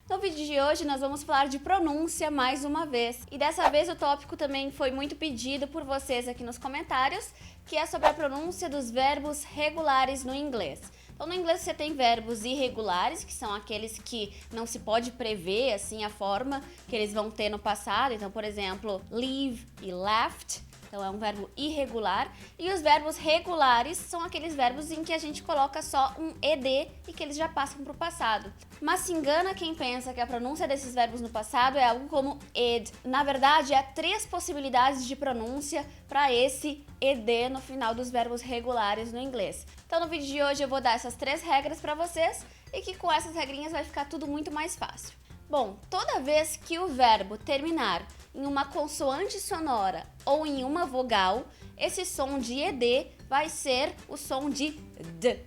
No vídeo de hoje nós vamos falar de pronúncia mais uma vez. E dessa vez o tópico também foi muito pedido por vocês aqui nos comentários, que é sobre a pronúncia dos verbos regulares no inglês. Então no inglês você tem verbos irregulares, que são aqueles que não se pode prever assim a forma que eles vão ter no passado. Então, por exemplo, leave e left. Então é um verbo irregular. E os verbos regulares são aqueles verbos em que a gente coloca só um ed e que eles já passam para o passado. Mas se engana quem pensa que a pronúncia desses verbos no passado é algo como ed. Na verdade, há 3 possibilidades de pronúncia para esse ed no final dos verbos regulares no inglês. Então no vídeo de hoje eu vou dar essas 3 regras para vocês e que com essas regrinhas vai ficar tudo muito mais fácil. Bom, toda vez que o verbo terminar em uma consoante sonora ou em uma vogal, esse som de ed vai ser o som de d.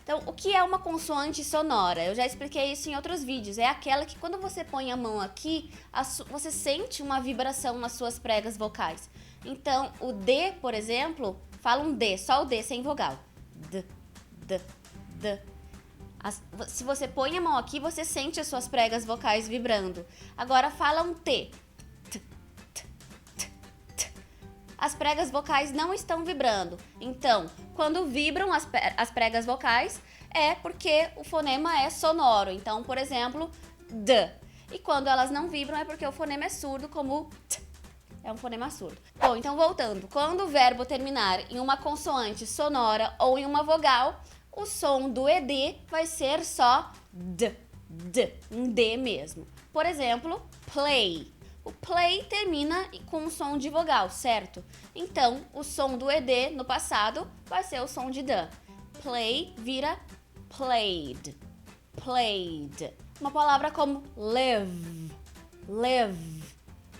Então, o que é uma consoante sonora? Eu já expliquei isso em outros vídeos. É aquela que quando você põe a mão aqui, você sente uma vibração nas suas pregas vocais. Então, o d, por exemplo, fala um d, só o d, sem vogal. D. Se você põe a mão aqui, você sente as suas pregas vocais vibrando. Agora fala um T. As pregas vocais não estão vibrando. Então, quando vibram as pregas vocais, é porque o fonema é sonoro. Então, por exemplo, D. E quando elas não vibram, é porque o fonema é surdo, como T. É um fonema surdo. Bom, então voltando. Quando o verbo terminar em uma consoante sonora ou em uma vogal, o som do ed vai ser só d, um d mesmo. Por exemplo, play. O play termina com um som de vogal, certo? Então, o som do ed no passado vai ser o som de d. Play vira played. Uma palavra como live.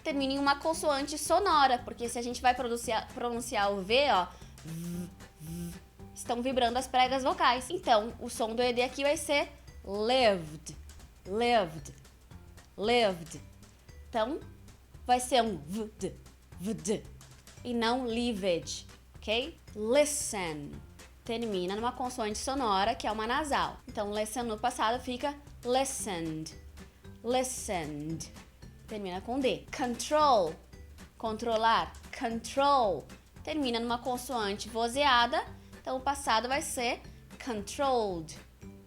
Termina em uma consoante sonora, porque se a gente vai pronunciar o V, ó, estão vibrando as pregas vocais. Então, o som do ed aqui vai ser lived. Então, vai ser um vd, e não lived, ok? Listen. Termina numa consoante sonora, que é uma nasal. Então, listen no passado fica listened. Termina com D. Control. Controlar. Control. Termina numa consoante vozeada. Então, o passado vai ser controlled.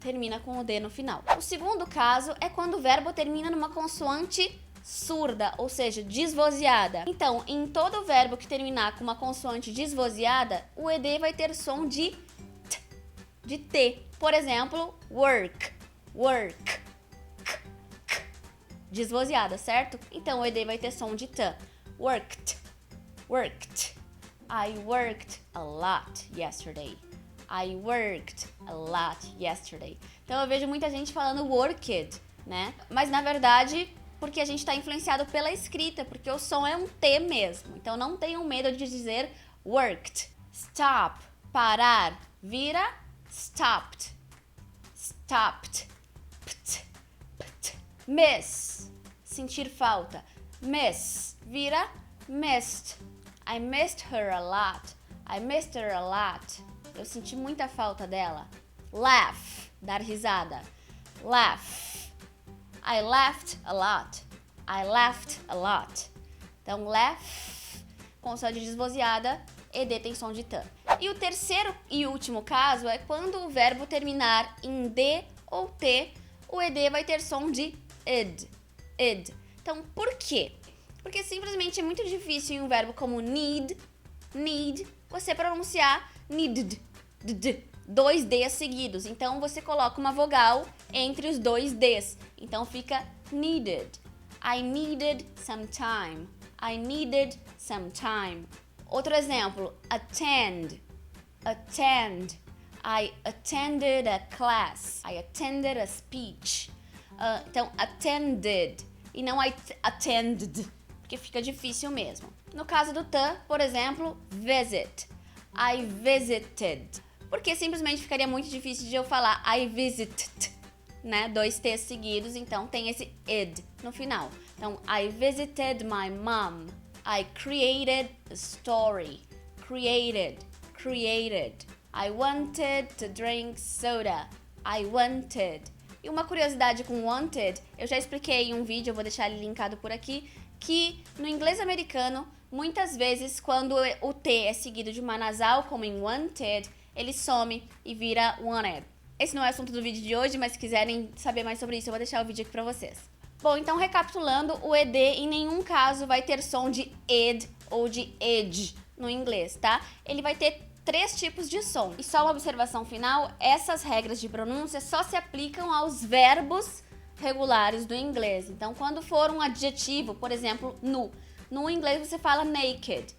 Termina com o D no final. O segundo caso é quando o verbo termina numa consoante surda, ou seja, desvozeada. Então, em todo verbo que terminar com uma consoante desvozeada, o ed vai ter som de T. Por exemplo, work. Desvozeada, certo? Então, o ed vai ter som de T. Worked. I worked a lot yesterday. Então eu vejo muita gente falando worked, né? Mas na verdade, porque a gente está influenciado pela escrita, porque o som é um T mesmo. Então não tenham medo de dizer worked. Stop, parar, vira stopped. Miss, sentir falta. Miss, vira missed. I missed her a lot. Eu senti muita falta dela. Laugh, dar risada. Laugh. I laughed a lot. Então, laugh, consoante desvozeada, ed tem som de t. E o terceiro e último caso é quando o verbo terminar em d ou t, o ed vai ter som de id. Então, por quê? Porque simplesmente é muito difícil em um verbo como need, você pronunciar needed, 2 Ds seguidos. Então, você coloca uma vogal entre os 2 Ds. Então, fica needed. I needed some time. Outro exemplo, attend. I attended a class. I attended a speech. Então, attended e não attended, porque fica difícil mesmo. No caso do t, por exemplo, visit. I visited. Porque simplesmente ficaria muito difícil de eu falar I visited, né? 2 T's seguidos, então tem esse id no final. Então, I visited my mom. I created a story. Created. I wanted to drink soda. I wanted. E uma curiosidade com wanted, eu já expliquei em um vídeo, eu vou deixar ele linkado por aqui, que no inglês americano, muitas vezes quando o T é seguido de uma nasal, como em wanted, ele some e vira wanted. Esse não é o assunto do vídeo de hoje, mas se quiserem saber mais sobre isso, eu vou deixar o vídeo aqui pra vocês. Bom, então recapitulando, o ED em nenhum caso vai ter som de ed ou de edge no inglês, tá? Ele vai ter 3 tipos de som. E só uma observação final, essas regras de pronúncia só se aplicam aos verbos regulares do inglês. Então, quando for um adjetivo, por exemplo, nu, no inglês você fala naked.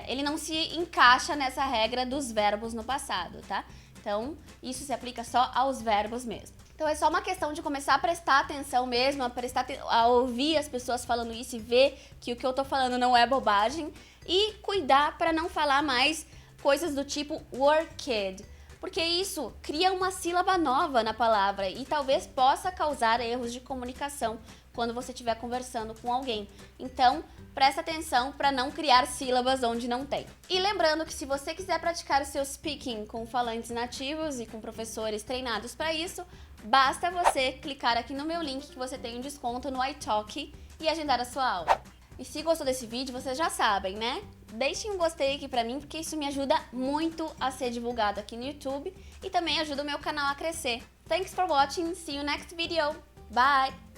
Ele não se encaixa nessa regra dos verbos no passado, tá? Então, isso se aplica só aos verbos mesmo. Então, é só uma questão de começar a prestar atenção mesmo, a ouvir as pessoas falando isso e ver que o que eu tô falando não é bobagem. E cuidar para não falar mais coisas do tipo worked, porque isso cria uma sílaba nova na palavra e talvez possa causar erros de comunicação quando você estiver conversando com alguém. Então, presta atenção para não criar sílabas onde não tem. E lembrando que se você quiser praticar o seu speaking com falantes nativos e com professores treinados para isso, basta você clicar aqui no meu link que você tem um desconto no iTalki e agendar a sua aula. E se gostou desse vídeo, vocês já sabem, né? Deixem um gostei aqui pra mim, porque isso me ajuda muito a ser divulgado aqui no YouTube e também ajuda o meu canal a crescer. Thanks for watching, see you next video, bye!